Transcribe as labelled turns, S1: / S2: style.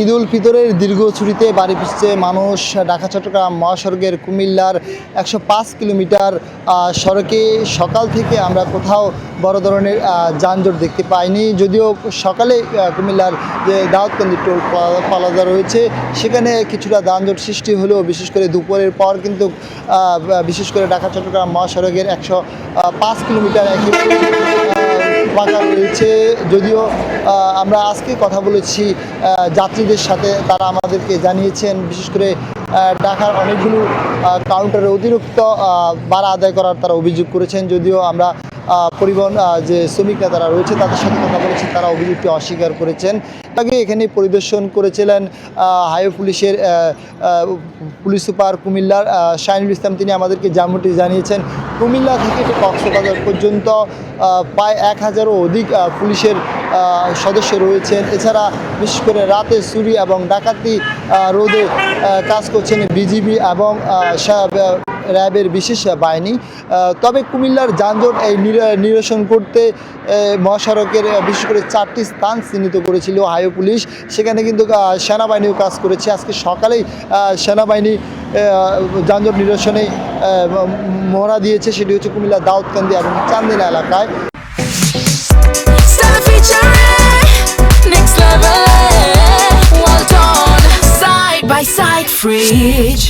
S1: ঈদ উল ফিতরের দীর্ঘ ছুটিতে বাড়ি ফিরছে মানুষ। ঢাকা চট্টগ্রাম মহাসড়কের কুমিল্লার ১০৫ কিলোমিটার সড়কে সকাল থেকে আমরা কোথাও বড় ধরনের যানজট দেখতে পাইনি। যদিও সকালে কুমিল্লার যে দাউদকান্দি টোল প্লাজা রয়েছে সেখানে কিছুটা যানজট সৃষ্টি হলেও বিশেষ করে দুপুরের পর কিন্তু বিশেষ করে ঢাকা চট্টগ্রাম মহাসড়কের ১০৫ কিলোমিটার একেবারে ফাঁকা রয়েছে। যদিও আমরা আজকে কথা বলেছি যাত্রীদের সাথে, তারা আমাদেরকে জানিয়েছেন বিশেষ করে ঢাকার অনেকগুলো কাউন্টারে অতিরিক্ত ভাড়া আদায় করার তারা অভিযোগ করেছেন। যদিও আমরা পরিবহন যে শ্রমিকরা তারা রয়েছে তাদের সাথে কথা বলেছি, তারা অভিযোগটি অস্বীকার করেছেন। আগে এখানে পরিদর্শন করেছিলেন হাইওয়ে পুলিশের পুলিশ সুপার কুমিল্লার শাহিনুল ইসলাম। তিনি আমাদেরকে যেমনটি জানিয়েছেন, কুমিল্লা থেকে কক্সবাজার পর্যন্ত প্রায় ১,০০০-এরও অধিক পুলিশের সদস্য রয়েছেন। এছাড়া বিশেষ করে রাতে চুরি এবং ডাকাতি রোধে কাজ করছেন বিজিবি এবং র্যাবের বিশেষ বাহিনী। তবে কুমিল্লার যানজট এই নিরসন করতে মহাসড়কের বিশেষ করে ৪টি স্থান চিহ্নিত করেছিল হাইওয়ে পুলিশ। সেখানে কিন্তু সেনাবাহিনীও কাজ করেছে। আজকে সকালেই সেনাবাহিনী যানজট নিরসনে মহড়া দিয়েছে। সেটি হচ্ছে কুমিল্লার দাউদকান্দি এবং চান্দিনা এলাকায়।
S2: Next level, well done, side by side fridge.